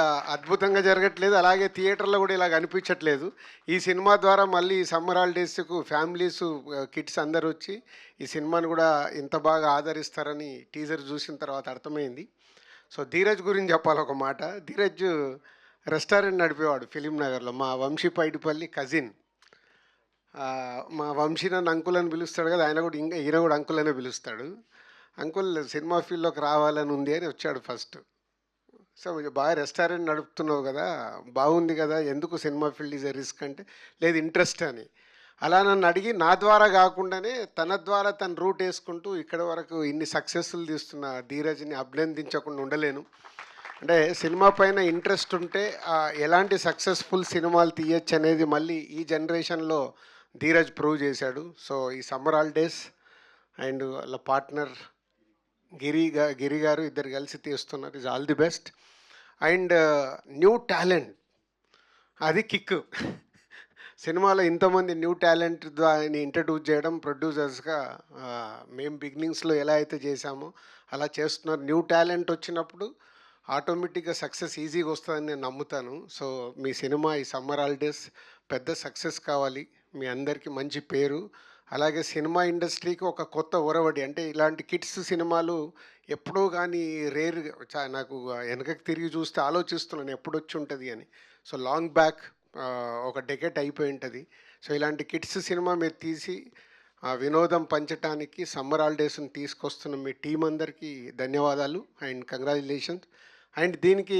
ఇలా అద్భుతంగా జరగట్లేదు. అలాగే థియేటర్‌లో గూడా ఇలాగ అనిపించట్లేదు. ఈ సినిమా ద్వారా మళ్ళీ సమ్మర్ హాలిడేస్‌కు ఫ్యామిలీసు కిడ్స్ అందరొచ్చి ఈ సినిమాని గూడా ఇంత బాగా ఆదరిస్తారని టీజర్ చూసిన తర్వాత అర్థమైంది. సో, ధీరజ్ గురించి చెప్పాలి ఒక మాట. ధీరజ్ రెస్టారెంట్ నడిపేవాడు ఫిలిం నగర్‌లో. మా వంశీ పైడిపల్లి కజిన్. మా వంశీ నన్ను అంకుల్ అని పిలుస్తాడు కదా! ఈయన గూడా అంకుల్ అనే పిలుస్తాడు. అంకుల్ సినిమా ఫీల్డ్‌లోకి రావాలని ఉంది అని వచ్చాడు ఫస్ట్. సో బాగా రెస్టారెంట్ నడుపుతున్నావు కదా, బాగుంది కదా, ఎందుకు cinema field is a risk అంటే, లేదు ఇంట్రెస్ట్ అని. అలా నన్ను అడిగి నా ద్వారా కాకుండానే తన ద్వారా తన రూట్ వేసుకుంటూ ఇక్కడ వరకు ఇన్ని సక్సెస్ఫుల్ తీస్తున్న ధీరజ్ని అభినందించకుండా ఉండలేను. అంటే సినిమా పైన ఇంట్రెస్ట్ ఉంటే ఎలాంటి సక్సెస్ఫుల్ సినిమాలు తీయచ్చు అనేది మళ్ళీ ఈ జనరేషన్లో ధీరజ్ ప్రూవ్ చేశాడు. సో ఈ సమ్మర్ హాలిడేస్ అండ్ వాళ్ళ పార్ట్నర్ గిరి గారు ఇద్దరు కలిసి తీస్తున్నారు. Is all the best. And new talent అది కిక్. సినిమాలో ఇంతమంది న్యూ టాలెంట్ దాన్ని ఇంట్రడ్యూస్ చేయడం ప్రొడ్యూసర్స్గా మేము బిగినింగ్స్లో ఎలా అయితే చేశామో అలా చేస్తున్నారు. న్యూ టాలెంట్ వచ్చినప్పుడు ఆటోమేటిక్గా సక్సెస్ ఈజీగా వస్తుందని నేను నమ్ముతాను. సో మీ సినిమా ఈ సమ్మర్ హాలిడేస్ పెద్ద సక్సెస్ కావాలి, మీ అందరికీ మంచి పేరు, అలాగే సినిమా ఇండస్ట్రీకి ఒక కొత్త ఒరవడి. అంటే ఇలాంటి కిడ్స్ సినిమాలు ఎప్పుడో కానీ రేర్, నాకు వెనకకి తిరిగి చూస్తే ఆలోచిస్తున్నాను ఎప్పుడు వచ్చి ఉంటుంది అని. సో లాంగ్ బ్యాక్ ఒక డెకెట్ అయిపోయి ఉంటుంది. సో ఇలాంటి కిడ్స్ సినిమా మీరు తీసి వినోదం పంచడానికి సమ్మర్ హాలిడేస్ని తీసుకొస్తున్న మీ టీం అందరికీ ధన్యవాదాలు అండ్ కంగ్రాచులేషన్స్. అండ్ దీనికి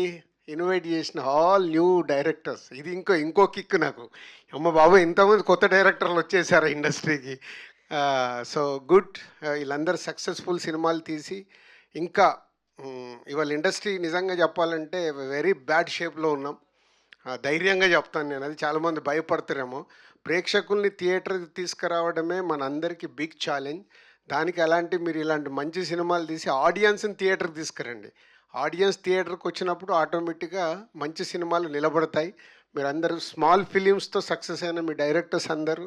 ఇన్వైట్ చేసిన ఆల్ న్యూ డైరెక్టర్స్, ఇది ఇంకో కిక్ నాకు. అమ్మ బాబు ఇంతమంది కొత్త డైరెక్టర్లు వచ్చేసారు ఇండస్ట్రీకి. సో గుడ్, వీళ్ళందరూ సక్సెస్ఫుల్ సినిమాలు తీసి ఇంకా ఇవాళ ఇండస్ట్రీ నిజంగా చెప్పాలంటే వెరీ బ్యాడ్ షేప్లో ఉన్నాం. ధైర్యంగా చెప్తాను నేను, అది చాలామంది భయపడతారేమో. ప్రేక్షకుల్ని థియేటర్కి తీసుకురావడమే మనందరికీ బిగ్ ఛాలెంజ్. దానికి మీరు ఇలాంటి మంచి సినిమాలు తీసి ఆడియన్స్ని థియేటర్కి తీసుకురండి. ఆడియన్స్ థియేటర్కి వచ్చినప్పుడు ఆటోమేటిక్గా మంచి సినిమాలు నిలబడతాయి. మీరందరూ స్మాల్ ఫిలిమ్స్తో సక్సెస్ అయిన మీ డైరెక్టర్స్ అందరూ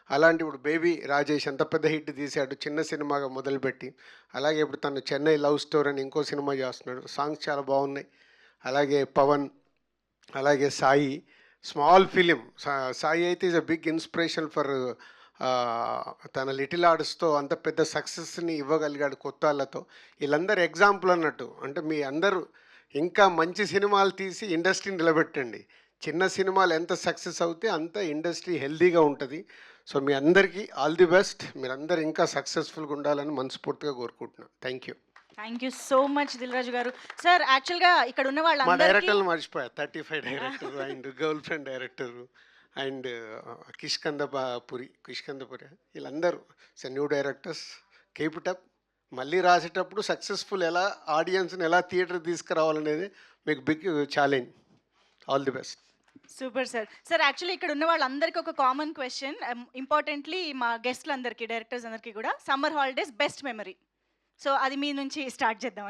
అలాంటి, ఇప్పుడు బేబీ రాజేష్ ఎంత పెద్ద హిట్ తీశాడు చిన్న సినిమాగా మొదలుపెట్టి. అలాగే ఇప్పుడు తను చెన్నై లవ్ స్టోరీ అని ఇంకో సినిమా చేస్తున్నాడు, సాంగ్స్ చాలా బాగున్నాయి. అలాగే పవన్, అలాగే సాయి, స్మాల్ ఫిలిం. సాయి అయితే is a big inspiration for తన లిటిల్ ఆర్ట్స్తో అంత పెద్ద సక్సెస్ని ఇవ్వగలిగాడు కొత్త వాళ్ళతో. వీళ్ళందరూ ఎగ్జాంపుల్ అన్నట్టు. అంటే మీ అందరూ ఇంకా మంచి సినిమాలు తీసి ఇండస్ట్రీని నిలబెట్టండి. చిన్న సినిమాలు ఎంత సక్సెస్ అవుతే అంత ఇండస్ట్రీ హెల్దీగా ఉంటుంది. సో మీ అందరికీ ఆల్ ది బెస్ట్. మీరందరూ ఇంకా సక్సెస్ఫుల్గా ఉండాలని మనస్ఫూర్తిగా కోరుకుంటున్నాను. Thank you so much Dil Raju garu. Sir యాక్చువల్గా ఇక్కడ ఉన్న మా డైరెక్టర్లు మర్చిపోయా, 35 director and girl friend director and Kishkindhapuri వీళ్ళందరూ new directors. Keep it up. మళ్ళీ రాసేటప్పుడు సక్సెస్ఫుల్ ఎలా ఆడియన్స్ని ఎలా థియేటర్ తీసుకురావాలనేది మీకు big challenge. All the best. Super sir. Sir actually ఇక్కడ ఉన్న వాళ్ళందరికీ ఒక కామన్ క్వశ్చన్, ఇంపార్టెంట్లీ మా గెస్ట్లందరికీ, డైరెక్టర్స్ అందరికీ కూడా, summer holidays best memory. So అది మీ నుంచి స్టార్ట్ చేద్దామని.